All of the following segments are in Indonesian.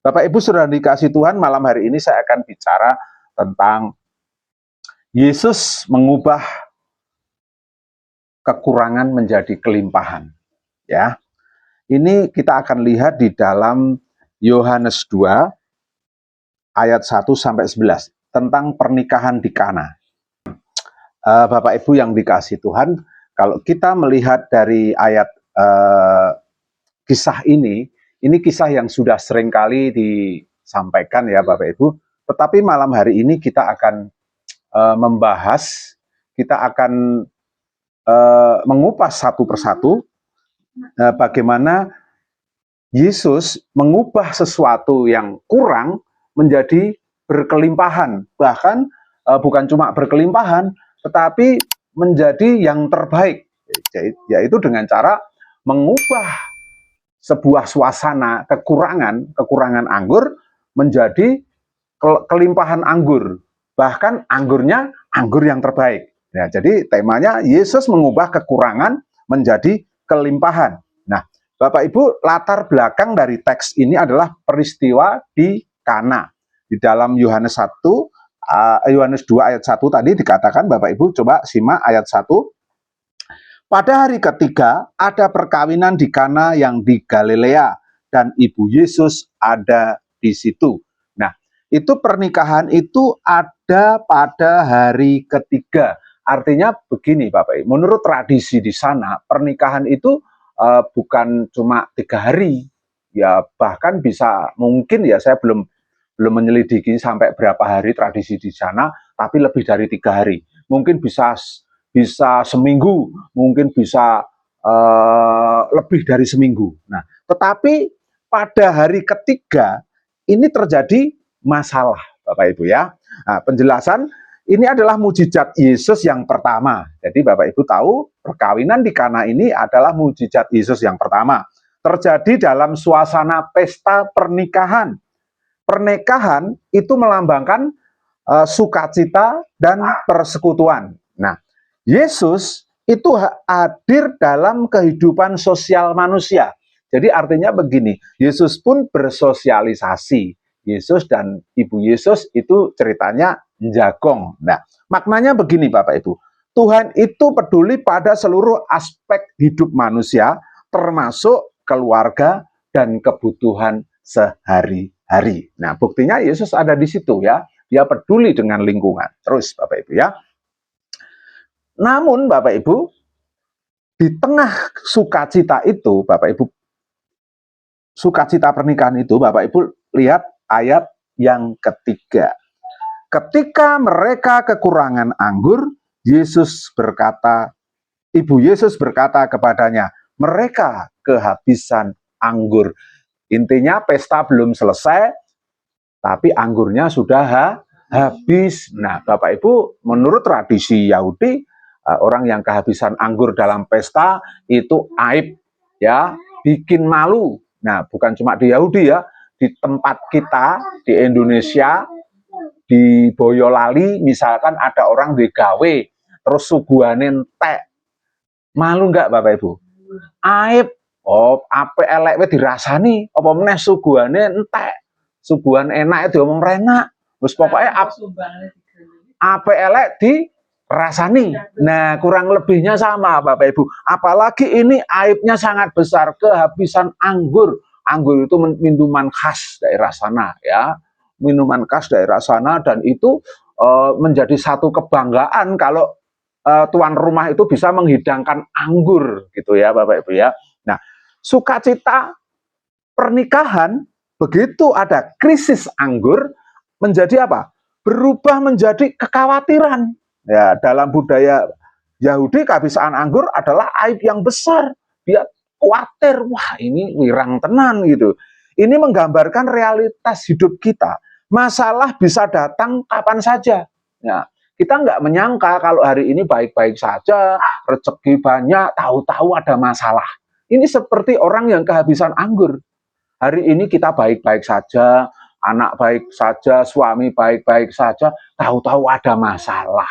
Bapak Ibu sudah dikasih Tuhan, malam hari ini saya akan bicara tentang Yesus mengubah kekurangan menjadi kelimpahan. Ya, ini kita akan lihat di dalam Yohanes 2 ayat 1 sampai 11 tentang pernikahan di Kana. Bapak Ibu yang dikasih Tuhan, kalau kita melihat dari ayat kisah ini kisah yang sudah sering kali disampaikan ya Bapak Ibu. Tetapi malam hari ini kita akan membahas, kita akan mengupas satu persatu bagaimana Yesus mengubah sesuatu yang kurang menjadi berkelimpahan. Bahkan bukan cuma berkelimpahan, tetapi menjadi yang terbaik, yaitu dengan cara mengubah sebuah suasana kekurangan anggur menjadi kelimpahan anggur. Bahkan anggurnya anggur yang terbaik. Ya, jadi temanya Yesus mengubah kekurangan menjadi kelimpahan. Nah, Bapak Ibu, latar belakang dari teks ini adalah peristiwa di Kana. Di dalam Yohanes 2 ayat 1 tadi dikatakan, Bapak Ibu coba simak ayat 1. Pada hari ketiga ada perkawinan di Kana yang di Galilea dan ibu Yesus ada di situ. Nah, itu pernikahan itu ada pada hari ketiga. Artinya begini Bapak Ibu, menurut tradisi di sana pernikahan itu bukan cuma 3 hari, ya bahkan bisa mungkin ya saya belum menyelidiki sampai berapa hari tradisi di sana, tapi lebih dari 3 hari. Mungkin bisa seminggu, mungkin bisa lebih dari seminggu. Nah, tetapi pada hari ketiga ini terjadi masalah, Bapak Ibu ya. Nah, penjelasan ini adalah mujizat Yesus yang pertama. Jadi Bapak Ibu tahu perkawinan di Kana ini adalah mujizat Yesus yang pertama. Terjadi dalam suasana pesta pernikahan. Pernikahan itu melambangkan sukacita dan persekutuan. Nah, Yesus itu hadir dalam kehidupan sosial manusia. Jadi artinya begini, Yesus pun bersosialisasi. Yesus dan Ibu Yesus itu ceritanya jagong. Nah, maknanya begini Bapak Ibu. Tuhan itu peduli pada seluruh aspek hidup manusia, termasuk keluarga dan kebutuhan sehari-hari. Nah, buktinya Yesus ada di situ ya. Dia peduli dengan lingkungan. Terus Bapak Ibu ya. Namun Bapak Ibu, di tengah sukacita itu, Bapak Ibu, sukacita pernikahan itu, Bapak Ibu lihat ayat yang ketiga. Ketika mereka kekurangan anggur, Ibu Yesus berkata kepadanya, mereka kehabisan anggur. Intinya pesta belum selesai, tapi anggurnya sudah habis. Nah, Bapak Ibu, menurut tradisi Yahudi, orang yang kehabisan anggur dalam pesta itu aib, ya, bikin malu. Nah, bukan cuma di Yahudi ya, di tempat kita di Indonesia, di Boyolali misalkan ada orang digawe terus suguhane entek, malu enggak Bapak Ibu? Aib. Oh, ape elek dirasani, apa meneh suguhane entek, suguhan enak diomong renak, wis pokoke ape elek dirasani. Nah, kurang lebihnya sama Bapak Ibu. Apalagi ini aibnya sangat besar, kehabisan anggur. Anggur itu minuman khas daerah sana ya. Minuman khas daerah sana, dan itu menjadi satu kebanggaan kalau tuan rumah itu bisa menghidangkan anggur gitu ya Bapak Ibu ya. Nah, sukacita pernikahan begitu ada krisis anggur menjadi apa? Berubah menjadi kekhawatiran. Ya, dalam budaya Yahudi kehabisan anggur adalah aib yang besar. Dia khawatir, wah ini wirang tenan gitu. Ini menggambarkan realitas hidup kita. Masalah bisa datang kapan saja. Ya, kita nggak menyangka kalau hari ini baik-baik saja, rezeki banyak, tahu-tahu ada masalah. Ini seperti orang yang kehabisan anggur. Hari ini kita baik-baik saja, anak baik saja, suami baik-baik saja, tahu-tahu ada masalah.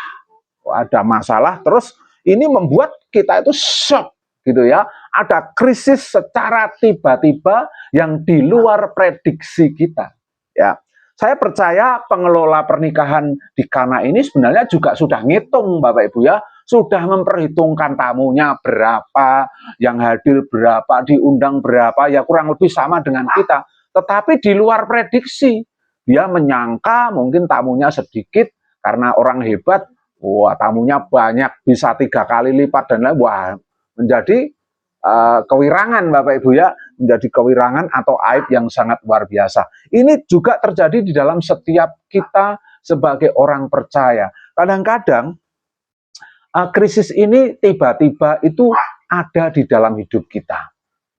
Ada masalah, terus ini membuat kita itu shock gitu ya. ada krisis secara tiba-tiba yang di luar prediksi kita. Ya, saya percaya pengelola pernikahan di Kana ini sebenarnya juga sudah ngitung, Bapak Ibu ya, sudah memperhitungkan tamunya berapa, yang hadir berapa, diundang berapa, ya kurang lebih sama dengan kita. Tetapi di luar prediksi, dia menyangka mungkin tamunya sedikit karena orang hebat. Wah, tamunya banyak, bisa 3 kali lipat dan lain. Wah, menjadi kewirangan Bapak Ibu ya, menjadi kewirangan atau aib yang sangat luar biasa. Ini juga terjadi di dalam setiap kita sebagai orang percaya. Kadang-kadang krisis ini tiba-tiba itu ada di dalam hidup kita.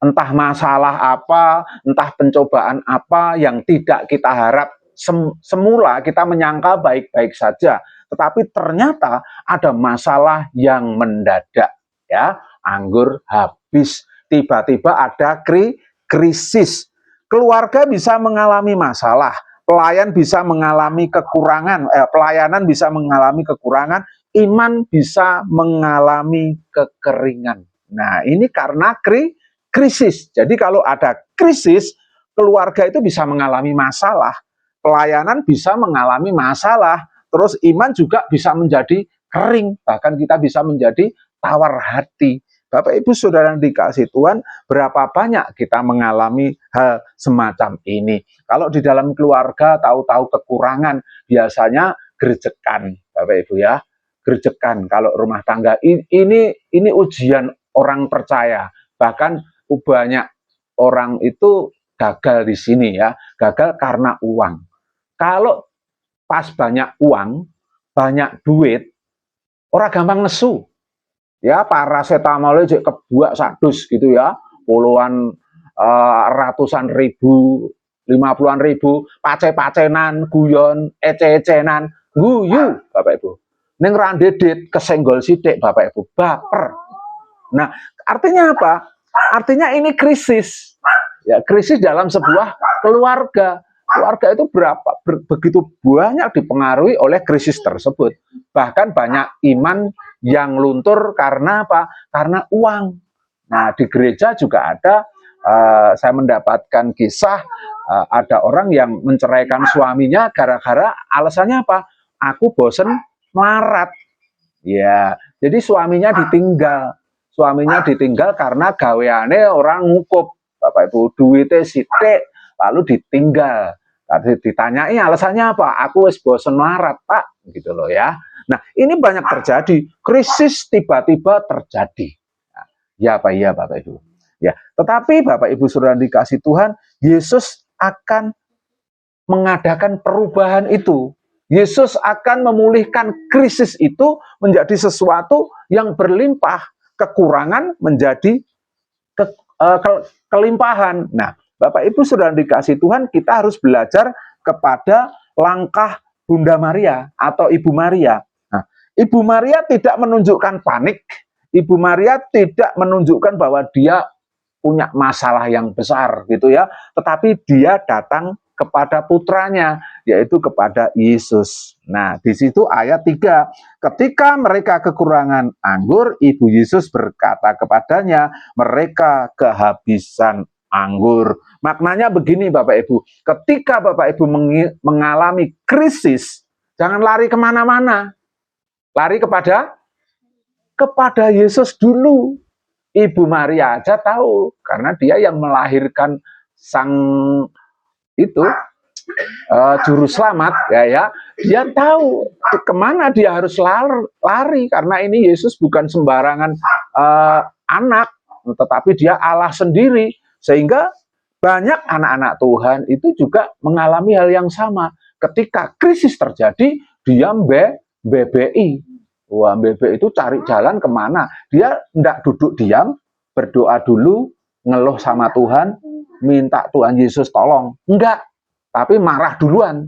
Entah masalah apa, entah pencobaan apa yang tidak kita harap. Semula kita menyangka baik-baik saja, tetapi ternyata ada masalah yang mendadak, ya. Anggur habis, tiba-tiba ada krisis. Keluarga bisa mengalami masalah, pelayan bisa mengalami kekurangan, pelayanan bisa mengalami kekurangan, iman bisa mengalami kekeringan. Nah, ini karena krisis. Jadi kalau ada krisis, keluarga itu bisa mengalami masalah, pelayanan bisa mengalami masalah, terus iman juga bisa menjadi kering, bahkan kita bisa menjadi tawar hati. Bapak Ibu Saudara yang dikasih Tuhan, berapa banyak kita mengalami hal semacam ini. Kalau di dalam keluarga tahu-tahu kekurangan, biasanya gerjekan, Bapak Ibu ya, gerjekan. Kalau rumah tangga ini ujian orang percaya, bahkan banyak orang itu gagal di sini ya, gagal karena uang. Kalau pas banyak uang, banyak duit, orang gampang nesu. Ya, paracetamol aja kebuak sadus gitu ya, puluhan, ratusan ribu, 50-an ribu, pace-pacenan, guyon, ece-ecenan, guyu, Bapak Ibu. Ning randedit kesenggol sithik Bapak Ibu, baper. Nah, artinya apa? Artinya ini krisis. Ya, krisis dalam sebuah keluarga. Keluarga itu begitu banyak dipengaruhi oleh krisis tersebut. Bahkan banyak iman yang luntur karena apa? Karena uang. Nah, di gereja juga ada, saya mendapatkan kisah, ada orang yang menceraikan suaminya gara-gara alasannya apa? Aku bosen melarat. Ya, jadi suaminya ditinggal. Suaminya ditinggal karena gaweane orang ngukup. Bapak Ibu, duitnya sithik lalu ditinggal. Tadi ditanyai alasannya apa? Aku wis bosen melarat, Pak, gitu loh ya. Nah, ini banyak terjadi, krisis tiba-tiba terjadi. Nah, ya Pak, iya Bapak Ibu. Ya, tetapi Bapak Ibu Saudara dikasih Tuhan, Yesus akan mengadakan perubahan itu. Yesus akan memulihkan krisis itu menjadi sesuatu yang berlimpah, kekurangan menjadi kelimpahan. Nah, Bapak Ibu Saudara dikasih Tuhan, kita harus belajar kepada langkah Bunda Maria atau Ibu Maria. Nah, Ibu Maria tidak menunjukkan panik, Ibu Maria tidak menunjukkan bahwa dia punya masalah yang besar gitu ya, tetapi dia datang kepada putranya, yaitu kepada Yesus. Nah, di situ ayat 3, ketika mereka kekurangan anggur, Ibu Yesus berkata kepadanya, mereka kehabisan anggur. Maknanya begini Bapak Ibu, ketika Bapak Ibu mengalami krisis, jangan lari kemana-mana, lari kepada Yesus dulu. Ibu Maria aja tahu, karena dia yang melahirkan sang itu juru selamat, ya dia tahu kemana dia harus lari, karena ini Yesus bukan sembarangan anak, tetapi dia Allah sendiri, sehingga banyak anak-anak Tuhan itu juga mengalami hal yang sama. Ketika krisis terjadi, dia BBI. Wah, BB itu cari jalan kemana? Dia tidak duduk diam, berdoa dulu, ngeluh sama Tuhan, minta Tuhan Yesus tolong. Enggak, tapi marah duluan.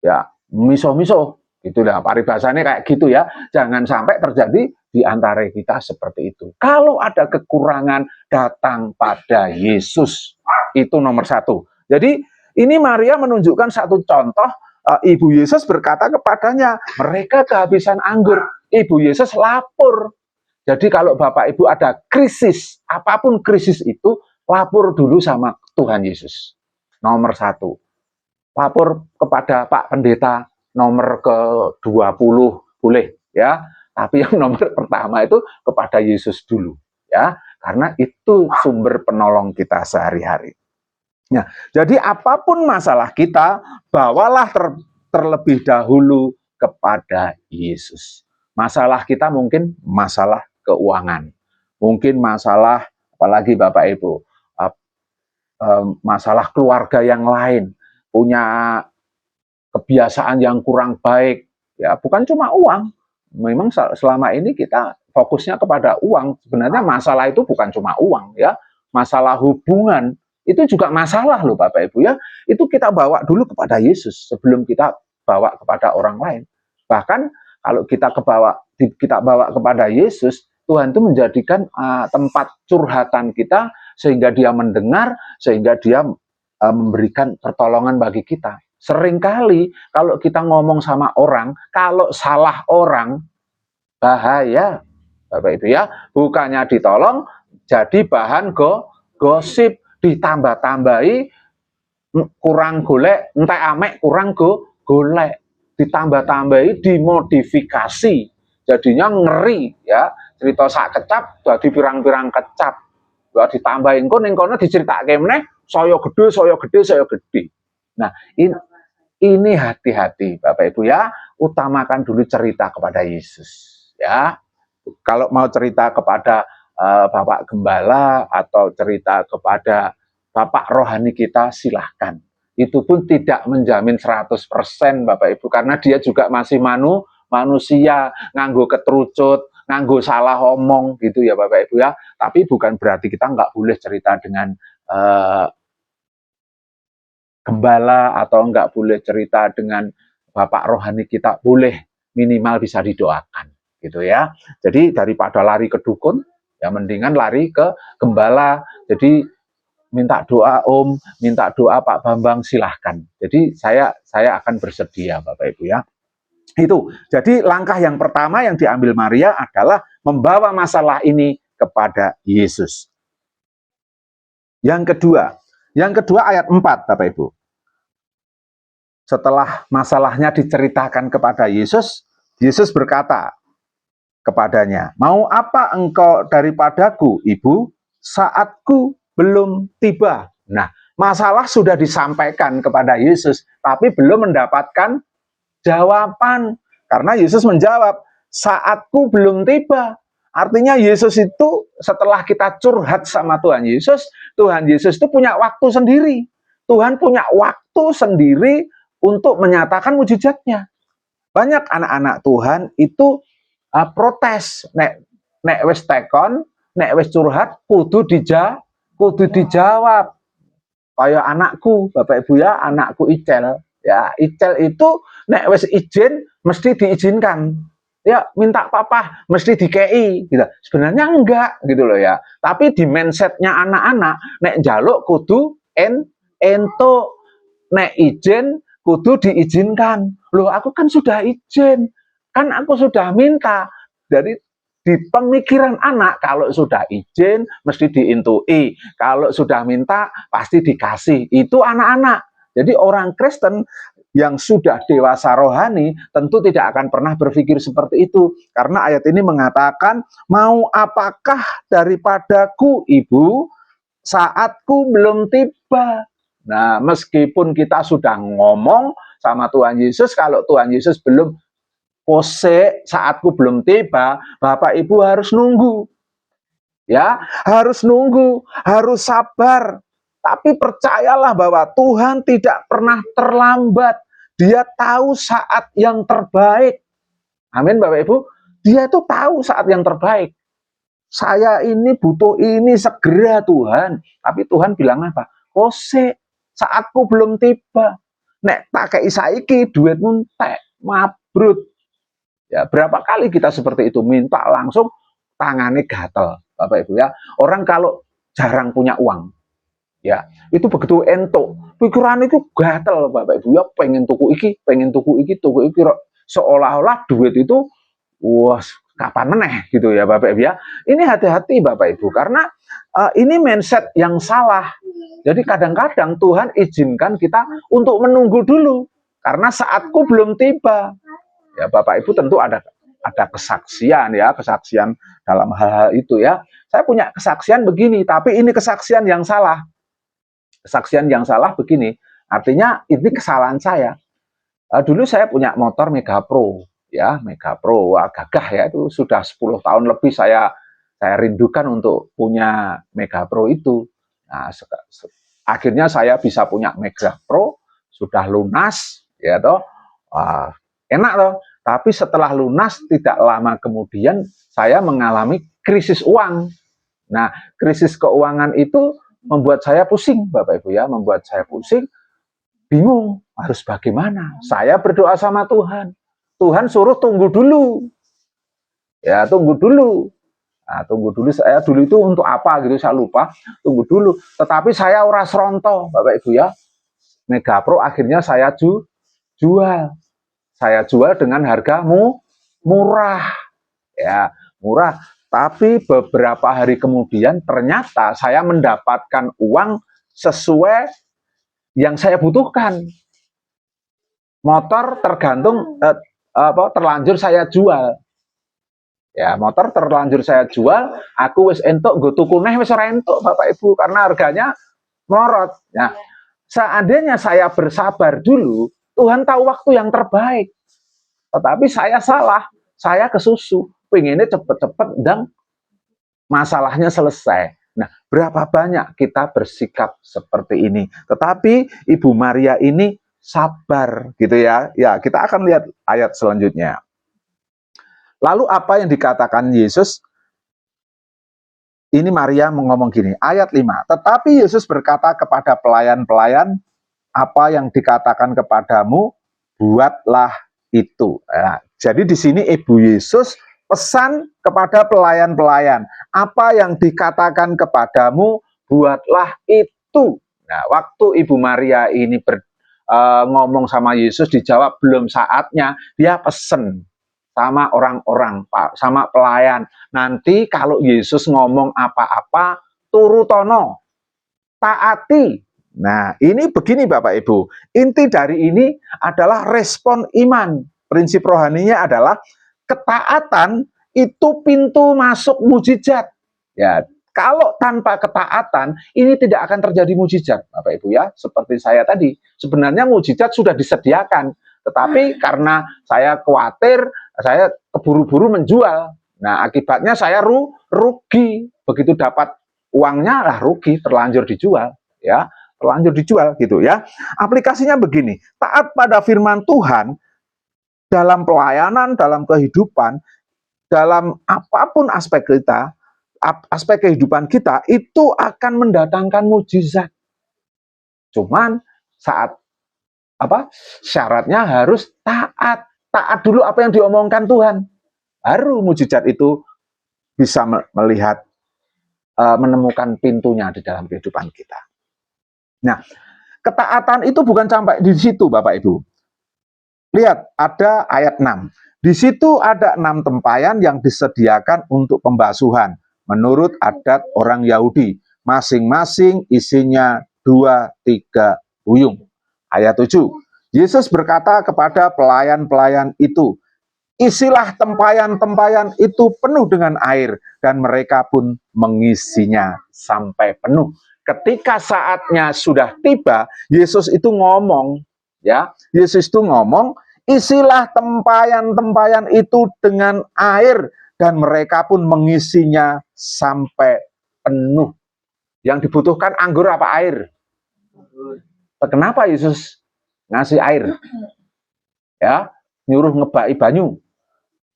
Ya, miso-miso. Gitu lah, paribasannya kayak gitu ya. Jangan sampai terjadi di antara kita seperti itu. Kalau ada kekurangan, datang pada Yesus. Itu nomor 1. Jadi, ini Maria menunjukkan satu contoh. Ibu Yesus berkata kepadanya, mereka kehabisan anggur. Ibu Yesus lapor. Jadi kalau Bapak Ibu ada krisis, apapun krisis itu, lapor dulu sama Tuhan Yesus. Nomor 1. Lapor kepada Pak Pendeta nomor ke-20 boleh ya. Tapi yang nomor pertama itu kepada Yesus dulu ya. Karena itu sumber penolong kita sehari-hari. Nah, jadi apapun masalah kita, bawalah terlebih dahulu kepada Yesus. Masalah kita mungkin masalah keuangan, mungkin masalah apalagi Bapak Ibu, masalah keluarga yang lain, punya kebiasaan yang kurang baik, ya bukan cuma uang. Memang selama ini kita fokusnya kepada uang. Sebenarnya masalah itu bukan cuma uang ya, masalah hubungan itu juga masalah loh Bapak Ibu ya. Itu kita bawa dulu kepada Yesus sebelum kita bawa kepada orang lain. Bahkan kalau kita bawa kepada Yesus, Tuhan itu menjadikan tempat curhatan kita sehingga dia mendengar, sehingga dia memberikan pertolongan bagi kita. Seringkali kalau kita ngomong sama orang, kalau salah orang, bahaya Bapak Ibu ya. Bukannya ditolong, jadi bahan gosip, ditambah-tambahi, kurang golek, entek amek kurang golek, ditambah-tambahi, dimodifikasi, jadinya ngeri ya. Cerita sak kecap jadi pirang-pirang kecap, ditambahin kono diceritake meneh saya gede. Nah, ini hati-hati Bapak Ibu ya, utamakan dulu cerita kepada Yesus ya. Kalau mau cerita kepada Bapak Gembala atau cerita kepada Bapak rohani kita, silahkan. Itu pun tidak menjamin 100% Bapak Ibu, karena dia juga masih manusia, nganggo ketrucut, nganggo salah omong gitu ya Bapak Ibu ya. Tapi bukan berarti kita nggak boleh cerita dengan gembala atau nggak boleh cerita dengan Bapak rohani kita, boleh, minimal bisa didoakan gitu ya. Jadi daripada lari ke dukun, ya mendingan lari ke gembala. Jadi minta doa Om, minta doa Pak Bambang, silahkan. Jadi saya akan bersedia Bapak Ibu ya. Itu. Jadi langkah yang pertama yang diambil Maria adalah membawa masalah ini kepada Yesus. Yang kedua ayat 4 Bapak Ibu. Setelah masalahnya diceritakan kepada Yesus, Yesus berkata kepadanya, "Mau apa engkau daripadaku, Ibu? Saatku belum tiba." Nah, masalah sudah disampaikan kepada Yesus, tapi belum mendapatkan jawaban. Karena Yesus menjawab, "Saatku belum tiba." Artinya Yesus itu setelah kita curhat sama Tuhan Yesus itu punya waktu sendiri. Tuhan punya waktu sendiri untuk menyatakan mujizatnya. Banyak anak-anak Tuhan itu protes, nek wis tekon, nek wis curhat kudu dijawab. Kayak anakku, Bapak Ibu ya, anakku Icel. Ya, Icel itu nek wis izin mesti diizinkan. Ya, minta papa mesti dikei gitu. Sebenarnya enggak gitu loh ya. Tapi di mindsetnya anak-anak, nek njaluk kudu ento, nek izin kudu diizinkan. Loh, aku kan sudah izin. Kan aku sudah minta. Dari di pemikiran anak, kalau sudah izin mesti diintui. Kalau sudah minta pasti dikasih. Itu anak-anak. Jadi orang Kristen yang sudah dewasa rohani tentu tidak akan pernah berpikir seperti itu. Karena ayat ini mengatakan, "Mau apakah daripadaku, Ibu? Saatku belum tiba." Nah, meskipun kita sudah ngomong sama Tuhan Yesus, kalau Tuhan Yesus belum pose, saatku belum tiba, Bapak Ibu harus nunggu. Ya, harus nunggu, harus sabar. Tapi percayalah bahwa Tuhan tidak pernah terlambat. Dia tahu saat yang terbaik. Amin Bapak Ibu. Dia itu tahu saat yang terbaik. Saya ini butuh ini segera Tuhan. Tapi Tuhan bilang apa? Pose, saatku belum tiba. Nek pakai saiki duitmu entek, mabrut. Ya, berapa kali kita seperti itu, minta langsung tangannya gatel, Bapak Ibu ya. Orang kalau jarang punya uang, ya itu begitu ento, pikiran itu gatel Bapak Ibu ya, pengen tuku iki, tuku iki, seolah-olah duit itu, wah kapan meneh gitu ya Bapak Ibu ya. Ini hati-hati Bapak Ibu, karena ini mindset yang salah. Jadi kadang-kadang Tuhan izinkan kita untuk menunggu dulu karena saatku belum tiba. Ya Bapak Ibu tentu ada kesaksian ya, kesaksian dalam hal-hal itu ya. Saya punya kesaksian begini, tapi ini kesaksian yang salah. Kesaksian yang salah begini, artinya ini kesalahan saya. Dulu saya punya motor Mega Pro, ya Mega Pro, wah, gagah ya, itu sudah 10 tahun lebih saya rindukan untuk punya Mega Pro itu. Nah, akhirnya saya bisa punya Mega Pro, sudah lunas, ya toh, enak toh. Tapi setelah lunas tidak lama kemudian saya mengalami krisis uang. Nah, krisis keuangan itu membuat saya pusing, Bapak Ibu ya, membuat saya pusing. Bingung harus bagaimana. Saya berdoa sama Tuhan. Tuhan suruh tunggu dulu. Ya, tunggu dulu. Nah, tunggu dulu. Saya dulu itu untuk apa gitu saya lupa. Tunggu dulu. Tetapi saya ora seronto, Bapak Ibu ya. Mega Pro akhirnya saya jual. Saya jual dengan harga murah. Ya, murah. Tapi beberapa hari kemudian ternyata saya mendapatkan uang sesuai yang saya butuhkan. Motor tergantung terlanjur saya jual. Ya, motor terlanjur saya jual, aku wis entuk nggo tuku neh wis ora entuk Bapak Ibu karena harganya melorot. Nah, seandainya saya bersabar dulu, Tuhan tahu waktu yang terbaik. Tetapi saya salah, saya kesusu, pengennya cepet-cepet dan masalahnya selesai. Nah, berapa banyak kita bersikap seperti ini. Tetapi Ibu Maria ini sabar gitu ya. Ya, kita akan lihat ayat selanjutnya. Lalu apa yang dikatakan Yesus? Ini Maria ngomong gini, ayat 5. Tetapi Yesus berkata kepada pelayan-pelayan, apa yang dikatakan kepadamu, buatlah itu. Ya, jadi di sini Ibu Yesus pesan kepada pelayan-pelayan, apa yang dikatakan kepadamu, buatlah itu. Nah, waktu Ibu Maria ini ngomong sama Yesus, dijawab belum saatnya, dia pesen sama orang-orang, sama pelayan. Nanti kalau Yesus ngomong apa-apa, turutono, taati. Nah, ini begini Bapak Ibu, inti dari ini adalah respon iman. Prinsip rohaninya adalah ketaatan itu pintu masuk mujizat. Ya, kalau tanpa ketaatan ini tidak akan terjadi mujizat, Bapak Ibu ya. Seperti saya tadi, sebenarnya mujizat sudah disediakan, tetapi karena saya khawatir, saya keburu-buru menjual. Nah, akibatnya saya rugi. Begitu dapat uangnya lah rugi, terlanjur dijual, ya. Terlanjur dijual gitu ya. Aplikasinya begini, taat pada firman Tuhan dalam pelayanan, dalam kehidupan, dalam apapun aspek kita, aspek kehidupan kita itu akan mendatangkan mujizat. Cuman saat syaratnya harus taat. Taat dulu apa yang diomongkan Tuhan. Baru mujizat itu bisa melihat, menemukan pintunya di dalam kehidupan kita. Nah, ketaatan itu bukan sampai di situ Bapak Ibu. Lihat, ada ayat 6. Di situ ada 6 tempayan yang disediakan untuk pembasuhan. Menurut adat orang Yahudi, masing-masing isinya 2-3 buyung. Ayat 7. Yesus berkata kepada pelayan-pelayan itu, isilah tempayan-tempayan itu penuh dengan air, dan mereka pun mengisinya sampai penuh. Ketika saatnya sudah tiba, Yesus itu ngomong, ya, Yesus itu ngomong, isilah tempayan-tempayan itu dengan air, dan mereka pun mengisinya sampai penuh. Yang dibutuhkan anggur apa air? Kenapa Yesus ngasih air? Ya, nyuruh ngebaki banyu.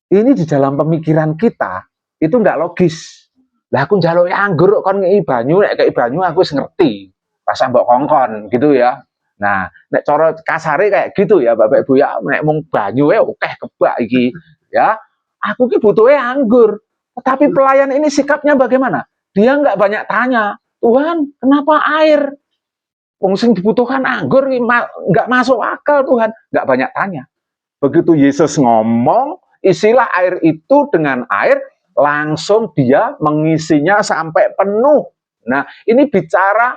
Ini di dalam pemikiran kita itu enggak logis. Lah aku njaluk anggur kon ngeki banyu, nek kei banyu aku wis ngerti. Pas mbok kongkon gitu ya. Nah, nek cara kasare kayak gitu ya Bapak Ibu ya, nek mung banyu akeh kebak iki ya. Aku ki butuhe anggur. Tetapi pelayan ini sikapnya bagaimana? Dia enggak banyak tanya, "Tuhan, kenapa air?" Wong sing dibutuhkan anggur enggak masuk akal Tuhan, enggak banyak tanya. Begitu Yesus ngomong, isilah air itu dengan air, langsung dia mengisinya sampai penuh. Nah, ini bicara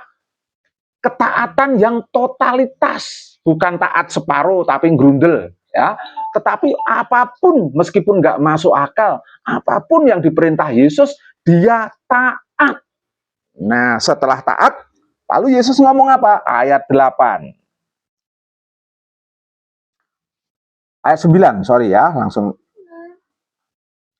ketaatan yang totalitas, bukan taat separuh tapi grundel, ya. Tetapi apapun, meskipun nggak masuk akal, apapun yang diperintah Yesus, dia taat. Nah, setelah taat, lalu Yesus ngomong apa? Ayat 8. Ayat 9, sorry ya, langsung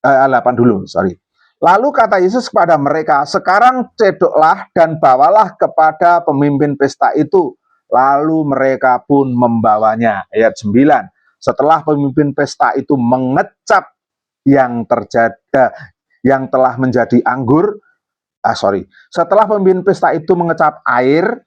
8 dulu, sorry. Lalu kata Yesus kepada mereka, sekarang cedoklah dan bawalah kepada pemimpin pesta itu. Lalu mereka pun membawanya. Ayat 9. Setelah pemimpin pesta itu mengecap yang terjadi, yang telah menjadi anggur, setelah pemimpin pesta itu mengecap air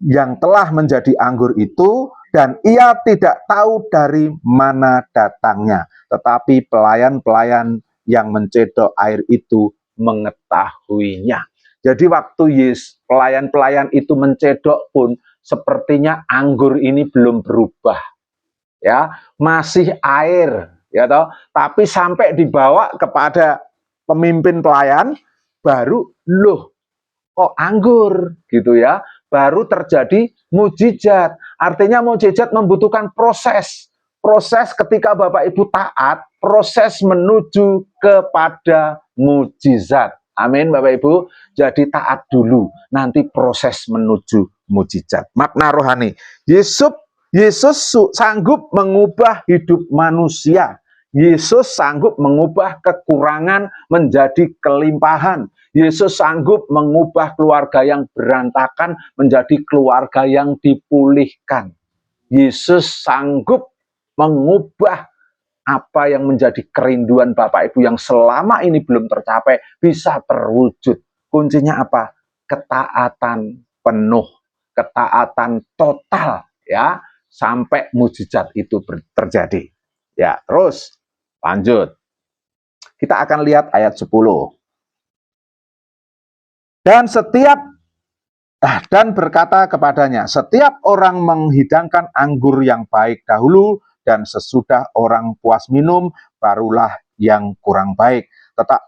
yang telah menjadi anggur itu, dan ia tidak tahu dari mana datangnya, tetapi pelayan-pelayan yang mencedok air itu mengetahuinya. Jadi waktu pelayan-pelayan itu mencedok pun, sepertinya anggur ini belum berubah, ya, masih air, ya toh. Tapi sampai dibawa kepada pemimpin pelayan, baru loh kok anggur, gitu ya. Baru terjadi mujizat. Artinya mujizat membutuhkan proses. Proses ketika Bapak Ibu taat, proses menuju kepada mujizat. Amin Bapak Ibu. Jadi taat dulu, nanti proses menuju mujizat. Makna rohani. Yesus sanggup mengubah hidup manusia. Yesus sanggup mengubah kekurangan menjadi kelimpahan. Yesus sanggup mengubah keluarga yang berantakan menjadi keluarga yang dipulihkan. Yesus sanggup mengubah apa yang menjadi kerinduan Bapak Ibu yang selama ini belum tercapai bisa terwujud. Kuncinya apa? Ketaatan penuh, ketaatan total, ya, sampai mujizat itu terjadi. Ya, terus lanjut. Kita akan lihat ayat 10. Dan berkata kepadanya, setiap orang menghidangkan anggur yang baik dahulu, dan sesudah orang puas minum, barulah yang kurang baik.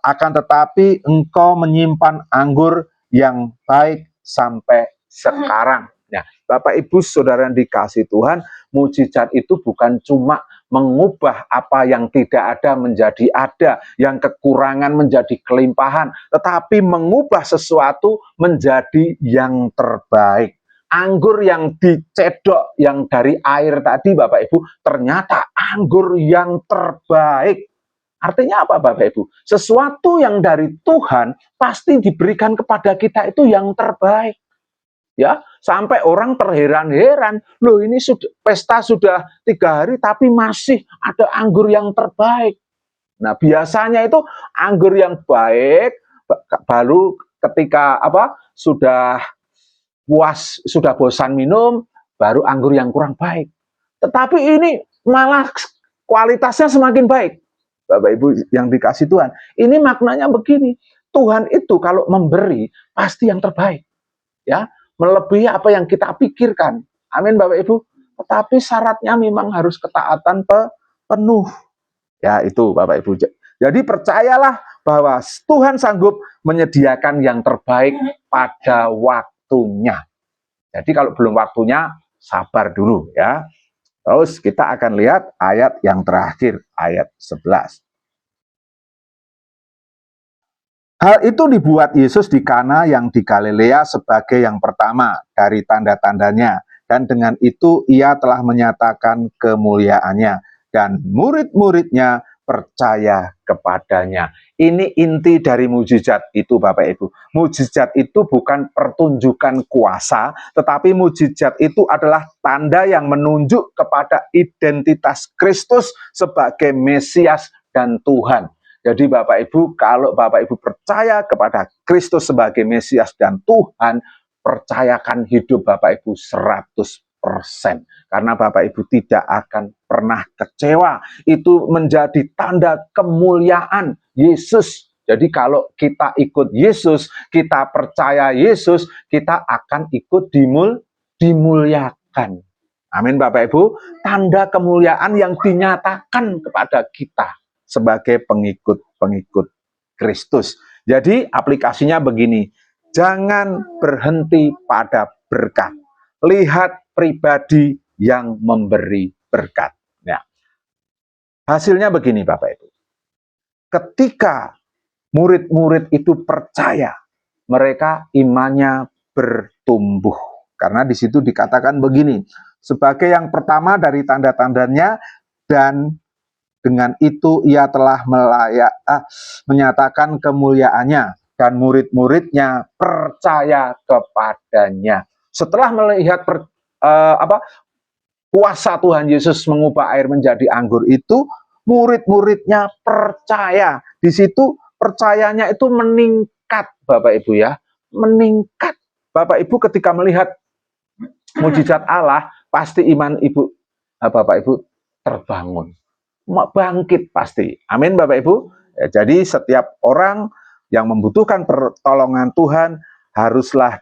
Akan tetapi engkau menyimpan anggur yang baik sampai sekarang. Nah, Bapak Ibu Saudara yang dikasih Tuhan, mujizat itu bukan cuma mengubah apa yang tidak ada menjadi ada, yang kekurangan menjadi kelimpahan, tetapi mengubah sesuatu menjadi yang terbaik. Anggur yang dicedok, yang dari air tadi Bapak Ibu, ternyata anggur yang terbaik. Artinya apa Bapak Ibu? Sesuatu yang dari Tuhan pasti diberikan kepada kita itu yang terbaik. Ya, sampai orang terheran-heran, loh ini pesta sudah 3 hari tapi masih ada anggur yang terbaik. Nah, biasanya itu anggur yang baik baru ketika sudah puas, sudah bosan minum, baru anggur yang kurang baik. Tetapi ini malah kualitasnya semakin baik. Bapak Ibu yang dikasih Tuhan, ini maknanya begini, Tuhan itu kalau memberi pasti yang terbaik, ya, melebihi apa yang kita pikirkan. Amin Bapak Ibu. Tetapi syaratnya memang harus ketaatan penuh. Ya, itu Bapak Ibu. Jadi percayalah bahwa Tuhan sanggup menyediakan yang terbaik pada waktunya. Jadi kalau belum waktunya, sabar dulu ya. Terus kita akan lihat ayat yang terakhir, ayat 11. Hal itu dibuat Yesus di Kana yang di Galilea sebagai yang pertama dari tanda-tandanya, dan dengan itu ia telah menyatakan kemuliaannya, dan murid-muridnya percaya kepadanya. Ini inti dari mujizat itu Bapak Ibu. Mujizat itu bukan pertunjukan kuasa, tetapi mujizat itu adalah tanda yang menunjuk kepada identitas Kristus sebagai Mesias dan Tuhan. Jadi Bapak Ibu, kalau Bapak Ibu percaya kepada Kristus sebagai Mesias dan Tuhan, percayakan hidup Bapak Ibu 100%. Karena Bapak Ibu tidak akan pernah kecewa. Itu menjadi tanda kemuliaan Yesus. Jadi kalau kita ikut Yesus, kita percaya Yesus, kita akan ikut dimuliakan. Amin Bapak Ibu. Tanda kemuliaan yang dinyatakan kepada kita. sebagai pengikut-pengikut Kristus. Jadi aplikasinya begini, jangan berhenti pada berkat. Lihat pribadi yang memberi berkat. Ya. Hasilnya begini Bapak Ibu. Ketika murid-murid itu percaya, mereka imannya bertumbuh. Karena di situ dikatakan begini, sebagai yang pertama dari tanda-tandanya, dan dengan itu ia telah menyatakan kemuliaannya, dan murid-muridnya percaya kepadanya. Setelah melihat kuasa Tuhan Yesus mengubah air menjadi anggur itu, murid-muridnya percaya. Di situ percayanya itu meningkat, Bapak Ibu ya, meningkat. Bapak Ibu ketika melihat mujizat Allah, pasti iman Bapak Ibu terbangun, bangkit pasti. Amin Bapak Ibu. Ya, jadi setiap orang yang membutuhkan pertolongan Tuhan, haruslah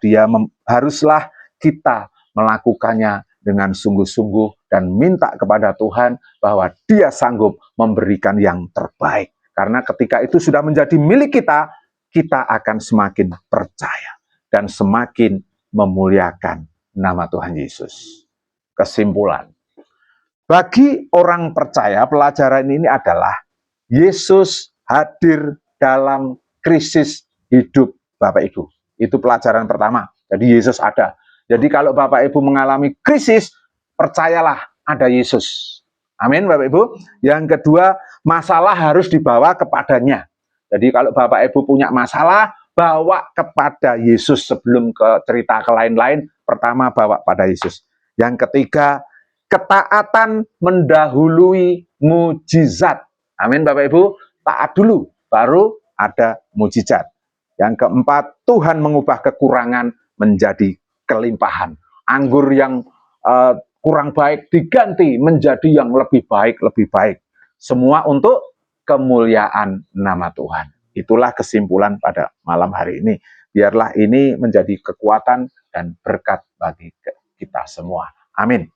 kita melakukannya dengan sungguh-sungguh dan minta kepada Tuhan bahwa Dia sanggup memberikan yang terbaik. Karena ketika itu sudah menjadi milik kita, kita akan semakin percaya dan semakin memuliakan nama Tuhan Yesus. Kesimpulan, bagi orang percaya, pelajaran ini adalah Yesus hadir dalam krisis hidup Bapak Ibu. Itu pelajaran pertama. Jadi Yesus ada. Jadi kalau Bapak Ibu mengalami krisis, percayalah ada Yesus. Amin Bapak Ibu. Yang kedua, masalah harus dibawa kepadanya. Jadi kalau Bapak Ibu punya masalah, bawa kepada Yesus sebelum cerita ke lain-lain. Pertama bawa pada Yesus. Yang ketiga, ketaatan mendahului mujizat. Amin Bapak Ibu. Taat dulu, baru ada mujizat. Yang keempat, Tuhan mengubah kekurangan menjadi kelimpahan. Anggur yang kurang baik diganti menjadi yang lebih baik, lebih baik. Semua untuk kemuliaan nama Tuhan. Itulah kesimpulan pada malam hari ini. Biarlah ini menjadi kekuatan dan berkat bagi kita semua. Amin.